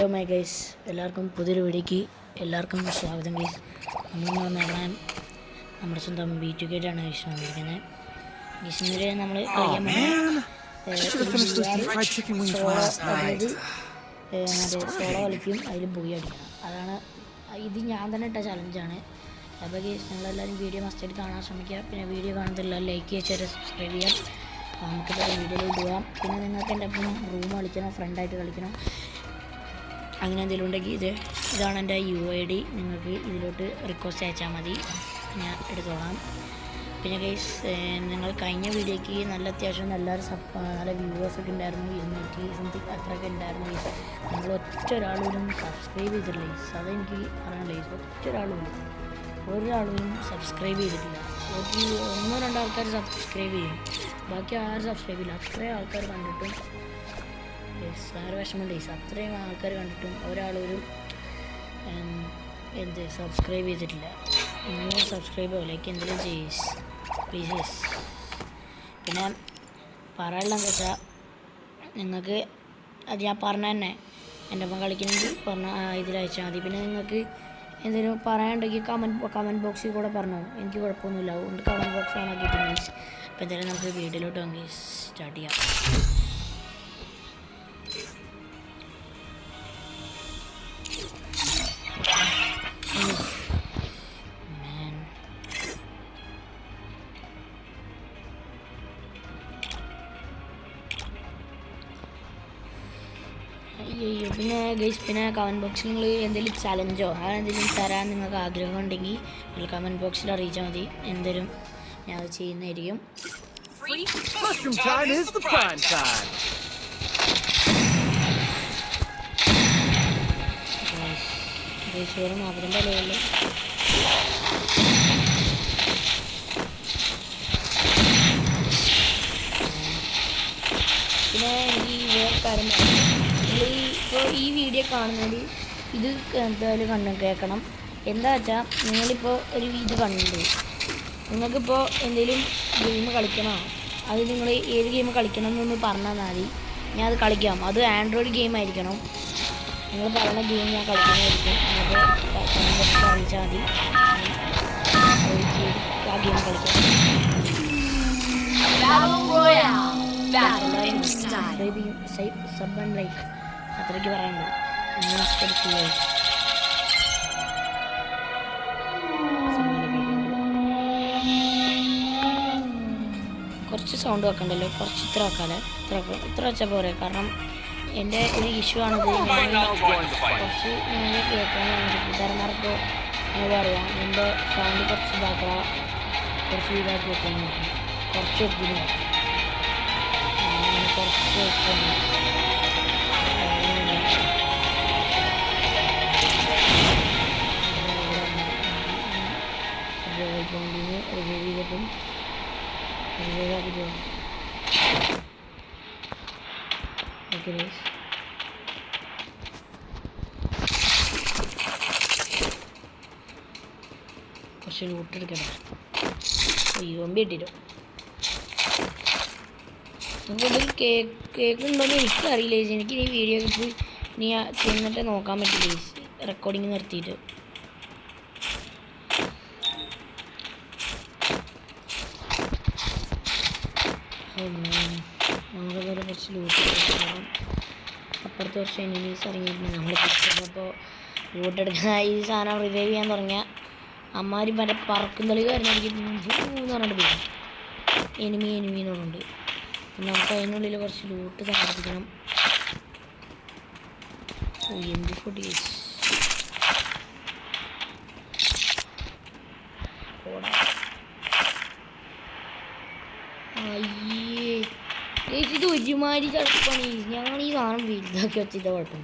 Hello my guys, എല്ലാവർക്കും പുതിയൊരു വീഡിയോയ്ക്ക് എല്ലാവർക്കും സ്വാഗതം ഗൈസ്. നമ്മളെന്ന് പറഞ്ഞാൽ നമ്മുടെ സ്വന്തം B2K ഗൈസ് വന്നിരിക്കുന്നത്. ഗൈസിൻ്റെ നമ്മൾ കളിക്കാൻ അതായത് സോളോ കളിക്കും, അതിൽ പോയി അടിക്കണം. അതാണ് ഇത് ഞാൻ തന്നെ ഇട്ട ചലഞ്ചാണ്. അപ്പോൾ ഗൈസ് നിങ്ങളെല്ലാവരും വീഡിയോ മസ്റ്റായിട്ട് കാണാൻ ശ്രമിക്കുക. പിന്നെ വീഡിയോ കാണുന്നില്ല ലൈക്ക് ചെയ്യുക, സബ്സ്ക്രൈബ് ചെയ്യാം. നമുക്കിപ്പോൾ വീഡിയോയിൽ പോകാം. പിന്നെ നിങ്ങൾക്ക് എൻ്റെ ഒപ്പം റൂം കളിക്കണം, ഫ്രണ്ടായിട്ട് കളിക്കണം, അങ്ങനെ എന്തെങ്കിലും ഉണ്ടെങ്കിൽ ഇതാണ് എൻ്റെ UID. നിങ്ങൾക്ക് ഇതിലോട്ട് റിക്വസ്റ്റ് അയച്ചാൽ മതി, ഞാൻ എടുത്തോളാം. പിന്നെ ഗൈസ് നിങ്ങൾ കഴിഞ്ഞ വീഡിയോയ്ക്ക് അത്യാവശ്യം നല്ല വ്യൂവേഴ്സൊക്കെ ഉണ്ടായിരുന്നു, 200 സംതിങ് അത്രയൊക്കെ ഉണ്ടായിരുന്നു ഗൈസ്. നിങ്ങൾ ഒറ്റ ഒരാളും സബ്സ്ക്രൈബ് ചെയ്തിട്ടില്ല ഗൈസ്, അതെനിക്ക് പറയാനില്ല ഗൈസ്. ഒരാളും സബ്സ്ക്രൈബ് ചെയ്തിട്ടില്ല. ഒന്നോ രണ്ടോ ആൾക്കാർ സബ്സ്ക്രൈബ് ചെയ്യും, ബാക്കി ആരും സബ്സ്ക്രൈബ് ചെയ്യില്ല. അത്രയും ആൾക്കാർ കണ്ടിട്ടും സാറ് വിഷമമുണ്ട് ഗൈസ്. അത്രയും ആൾക്കാർ കണ്ടിട്ടും ഒരാളൊരു സബ്സ്ക്രൈബ് ചെയ്തിട്ടില്ല. നിങ്ങൾ സബ്സ്ക്രൈബ് ലൈക്ക് എന്തെങ്കിലും ചെയ്യ് പ്ലീസ്. പിന്നെ പറയാനുള്ളതെന്ന് വെച്ചാൽ നിങ്ങൾക്ക് അത് ഞാൻ പറഞ്ഞ തന്നെ എൻ്റെ ഒപ്പം കളിക്കണമെങ്കിൽ ഇതിലയച്ചാൽ മതി. പിന്നെ നിങ്ങൾക്ക് എന്തെങ്കിലും പറയാനുണ്ടെങ്കിൽ കമൻറ്റ് ബോക്സിൽ കൂടെ പറഞ്ഞോ, എനിക്ക് കുഴപ്പമൊന്നുമില്ല. അതുകൊണ്ട് കമൻറ്റ് ബോക്സ് ഓൺ ആക്കിയിട്ട് ഗൈസ്. അപ്പോൾ എന്തായാലും നമുക്ക് വീഡിയോയിലോട്ട് വാങ്ങി സ്റ്റാർട്ട് ചെയ്യാം. അയ്യോ പിന്നെ ഗൈസ്, പിന്നെ കമൻറ്റ് ബോക്സിൽ നിങ്ങൾ എന്തെങ്കിലും ചലഞ്ചോ അങ്ങനെ എന്തെങ്കിലും തരാൻ നിങ്ങൾക്ക് ആഗ്രഹം ഉണ്ടെങ്കിൽ നിങ്ങൾ കമൻറ്റ് ബോക്സിൽ അറിയിച്ചാൽ മതി. എന്തെങ്കിലും ഞാൻ അത് ചെയ്യുന്നതായിരിക്കും. ഗൈസ് വെറും 40 ലെവലിൽ പിന്നെ എനിക്ക് വേറെ കാര്യം ഇപ്പോൾ ഈ വീഡിയോ കാണുന്നതിൽ ഇത് എന്തായാലും കേൾക്കണം. എന്താ വെച്ചാൽ നിങ്ങളിപ്പോൾ ഒരു ഇത് കണ്ടു, നിങ്ങൾക്കിപ്പോൾ എന്തെങ്കിലും ഗെയിം കളിക്കണോ, അത് നിങ്ങൾ ഏത് ഗെയിം കളിക്കണം എന്നൊന്ന് പറഞ്ഞാൽ മതി, ഞാൻ അത് കളിക്കാം. അത് ആൻഡ്രോയിഡ് ഗെയിം ആയിരിക്കണം. നിങ്ങൾ പറയുന്ന ഗെയിം ഞാൻ കളിക്കുന്നതായിരിക്കും. നിങ്ങൾക്ക് അറിയിച്ചാൽ മതി, ആ ഗെയിം കളിക്കാം. സബ് ആൻഡ് ലൈക്ക് അത്രയ്ക്ക് പറയാനുള്ളൂ. കുറച്ച് സൗണ്ട് വെക്കണ്ടല്ലോ, കുറച്ച് ഇത്ര വെക്കാല്ലേ, ഇത്ര വെച്ചാൽ പോരെ. കാരണം എൻ്റെ ഒരു ഇഷ്യൂ ആണിത്. കുറച്ച് ഞാൻ കേൾക്കാൻ കൂട്ടുകാരന്മാർക്ക് പറയാം, എൻ്റെ സൗണ്ട് കുറച്ച് ഇതാക്കുക, കുറച്ച് ഇതാക്കി വെക്കാൻ നോക്കും, കുറച്ച് വെക്കുന്നു, കുറച്ച് വെക്കുന്നു. ചെയ്തിട്ടും ഓക്കെ കുറച്ച് ലൂട്ടെടുക്കണം. ഒമ്പി ഇട്ടിട്ടോ കൂടുതൽ കേൾക്കുന്നുണ്ടോയെന്ന് എനിക്കറിയില്ല. എനിക്ക് ഈ വീഡിയോ ഇനി ചെന്നിട്ട് നോക്കാൻ പറ്റില്ല, റെക്കോർഡിങ് നിർത്തിയിട്ട്. നമുക്കതുപോലെ കുറച്ച് ലൂട്ടെടുക്കണം. അപ്പുറത്ത് കുറച്ച് എനിമീസ് ഇറങ്ങിയിട്ടുണ്ട്. നമ്മൾ പിടിച്ചപ്പോൾ ലൂട്ടെടുക്കാൻ ഈ സാധനം റിവൈവ് ചെയ്യാൻ തുടങ്ങിയ അമ്മാര് മറ്റേ പറക്കും തെളിവ് എന്ന് പറഞ്ഞിട്ട് പോയി എനിമീന്ന് പറഞ്ഞിട്ടുണ്ട്. പിന്നെ നമുക്ക് അതിനുള്ളിൽ കുറച്ച് ലൂട്ട് സംഘടിപ്പിക്കണം. MP40 ഇത് ഒരുമാതിരി ചടപ്പാണ്. ഞങ്ങൾ ഈ സാധനം വലുതാക്കി വെച്ചിട്ട് കുഴപ്പം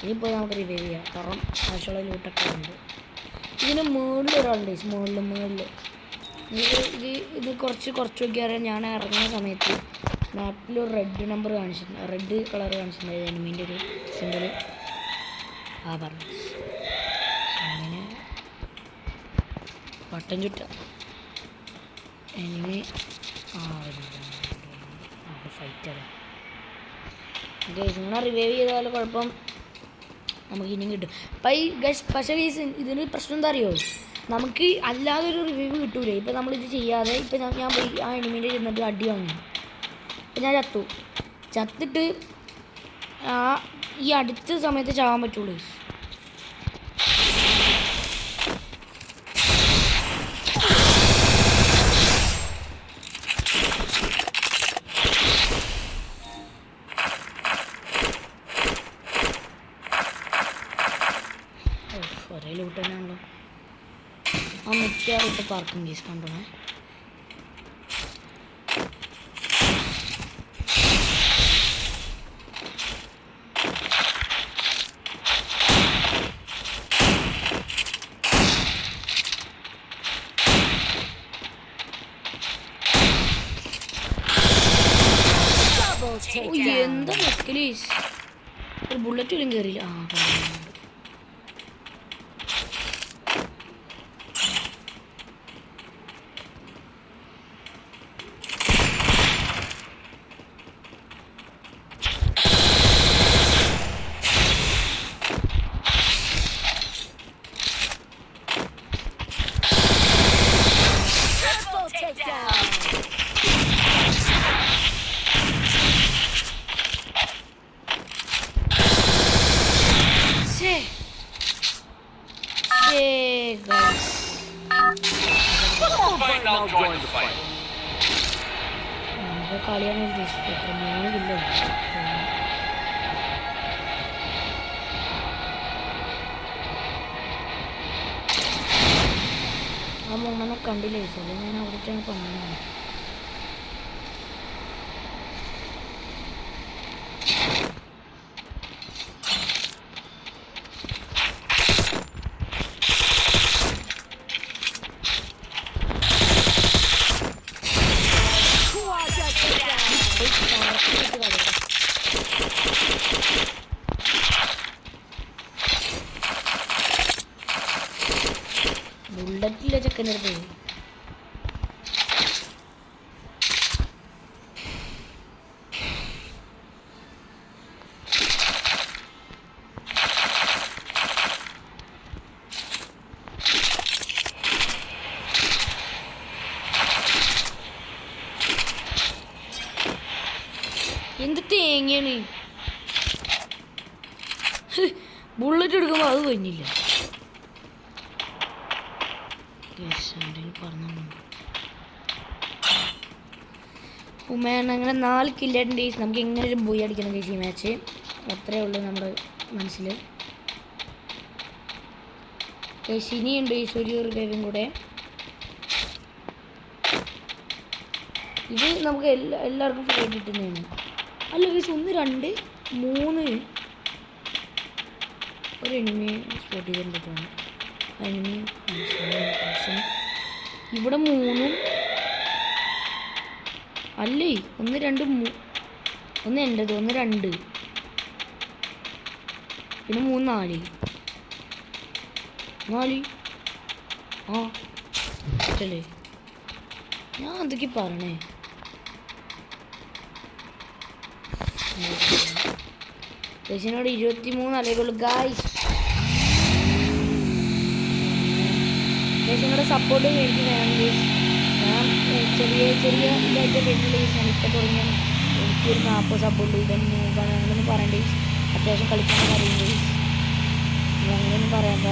ഇനിയിപ്പോൾ നമുക്ക് റിവൈവ് ചെയ്യാം. കാരണം ആവശ്യമുള്ള ലൂട്ടൊക്കെ ഉണ്ട്. ഇതിന് മുകളിൽ ഒരാളുണ്ട്, മുകളിൽ ഇത് കുറച്ച് നോക്കിയാൽ ഞാൻ ഇറങ്ങുന്ന സമയത്ത് മാപ്പിൽ ഒരു റെഡ് നമ്പർ കാണിച്ചിട്ടുണ്ട്, റെഡ് കളർ കാണിച്ചിട്ടുണ്ട് എനിമീൻ്റെ ഒരു സിമ്പിൾ. പറഞ്ഞു അങ്ങനെ വട്ടം ചുറ്റ എനിമി ഫൈറ്റ് അതാ ഗൈസ് ഇങ്ങനെ റിവൈവ് ചെയ്താൽ കുഴപ്പം നമുക്ക് ഇനിയും കിട്ടും. അപ്പം ഈ ഗൈസ് പക്ഷേ ഗൈസ് ഇതിന് പ്രശ്നം എന്താ അറിയോ, നമുക്ക് അല്ലാതെ ഒരു റിവൈവ് കിട്ടൂലേ. ഇപ്പം നമ്മളിത് ചെയ്യാതെ ഇപ്പം ഞാൻ പോയി ആ എനിമീൻ്റെ ചെന്നിട്ട് അടി വാങ്ങി, ഇപ്പം ഞാൻ ചത്തിട്ട് ഈ അടുത്ത സമയത്ത് ചാവാൻ പറ്റുള്ളൂ. ഒരേ ലൂട്ട് തന്നെയാണല്ലോ. ആ മിക്കാറിട്ട് പാർക്കിംഗ് കേസ് കണ്ടോണേ. എന്താ വെക്കലീസ്, ഒരു ബുള്ളറ്റ് പോലും കയറിയില്ല. നമുക്ക് കളിയാണ് ഉദ്ദേശിച്ചത്. 3 കില്ലോ ആ മൂന്നെണ്ണം കണ്ടില്ലേ, അല്ലെങ്കിൽ ഞാൻ അവിടേക്കാണ് പണിയാണ്. ബുള്ളറ്റില്ല ചെക്കൻ്റെ അടുത്ത്. എന്ത് തേങ്ങയാണ്, ബുള്ളറ്റ് എടുക്കുമ്പോൾ അത് കഴിഞ്ഞില്ല. ഉമ്മേൻ അങ്ങനെ 4 കില്ലായിട്ടുണ്ട് ഗൈസ്. നമുക്ക് എങ്ങനെയും പോയി അടിക്കണം ഗൈസ് ഈ മാച്ച്. അത്രേ ഉള്ളൂ നമ്മുടെ മനസ്സിൽ. ഗൈസ് ഇനിയുണ്ട് ഗൈസ് ഒരു റിവൈവും കൂടെ. ഇത് നമുക്ക് എല്ലാവർക്കും ഫ്രീ ആയിട്ട് കിട്ടുന്നതാണ്. അല്ല ഗൈസ് 1 2 3 ഒരു എനിമി സ്പോട്ട് ചെയ്തിട്ടുണ്ട് തോന്നുന്നു. എനിമി ഇവിടെ 3 അല്ലേ, 1 2 3 1 എൻ്റെത് 1 2 പിന്നെ 3 4 ആ അല്ലേ, ഞാൻ എന്തൊക്കെ പറയണേ. ഗൈസിനോട് 23 അല്ലേക്കുള്ളൂ ഗൈസ്. ഗൈസിനോട് സപ്പോർട്ട് എനിക്ക് വേണം ഗൈസ്. ഞാൻ ചെറിയ ഇതായിട്ട് വരുന്നില്ല ഗൈസ്. ഞാൻ ഇപ്പം തുടങ്ങിയാണ്. എനിക്കൊരു 40 സപ്പോർട്ട് ഇതന്നെ അങ്ങനെയൊന്നും പറയണ്ട ഗൈസ്. അത്യാവശ്യം കളിക്കാൻ അറിയും ഗൈസ്. അങ്ങനെയൊന്നും പറയണ്ട.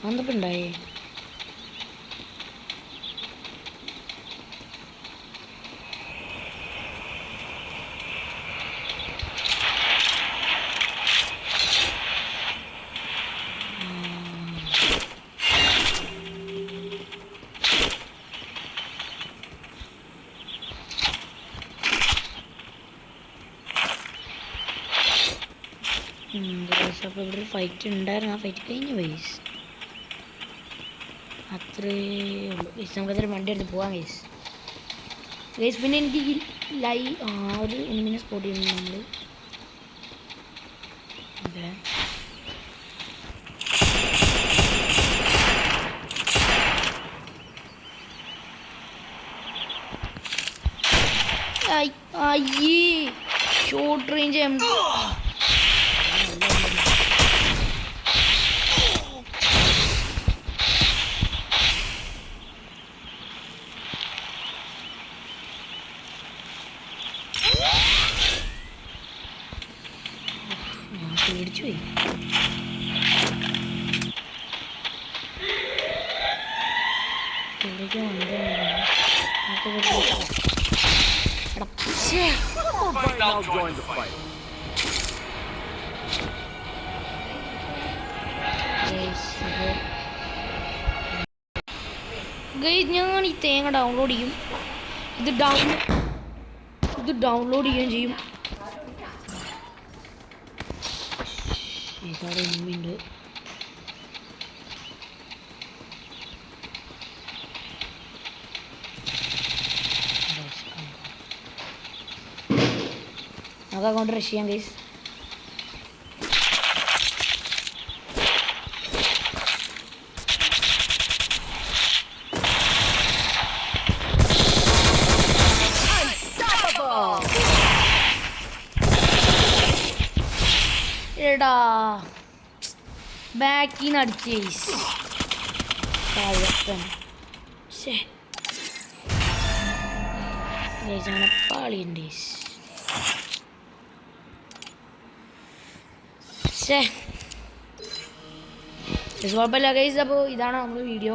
എന്തൊക്കെ ഉണ്ടായേ, അപ്പോൾ ഇവിടെ ഒരു ഫൈറ്റ് ഉണ്ടായിരുന്നു. ആ ഫൈറ്റ് കഴിഞ്ഞു വൈസ്. അത്രേ ഉള്ളൂ ഗൈസ്. നമുക്കതൊരു വണ്ടി എടുത്ത് പോവാം ഗൈസ്. പിന്നെ എനിക്ക് ഒരു എനിമിനെ സ്പോട്ട് ചെയ്യുന്നു നമ്മൾ. ഓക്കെ, അയ്യേ ഷോർട്ട് റേഞ്ച് പേടിച്ചു പോയി. ഞാൻ ഈ തേങ്ങ ഡൗൺലോഡ് ചെയ്യും. ഇത് ഡൗൺലോഡ് ചെയ്യുകയും ചെയ്യും. ഇതാണ് എനിമിയുണ്ട്. നമുക്ക് അങ്ങോട്ട് റഷ് ചെയ്യാം ഗൈസ്. എടാ ബാക്കിൽ നിന്ന് അടിച്ച് പാളിയുണ്ട്. കുഴപ്പമില്ല ഗൈസ്. അപ്പോൾ ഇതാണ് നമ്മുടെ വീഡിയോ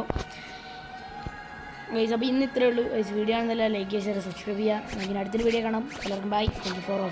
ഗൈസ്. അപ്പോൾ ഇന്ന് ഇത്രയേ ഉള്ളൂ ഗൈസ്. വീഡിയോ ആണെന്നല്ല ലൈക്ക് ചെയ്യുക, സബ്സ്ക്രൈബ് ചെയ്യുക. നമുക്ക് അടുത്തൊരു വീഡിയോ കാണാം. എല്ലാവർക്കും bye. Thank you for watching.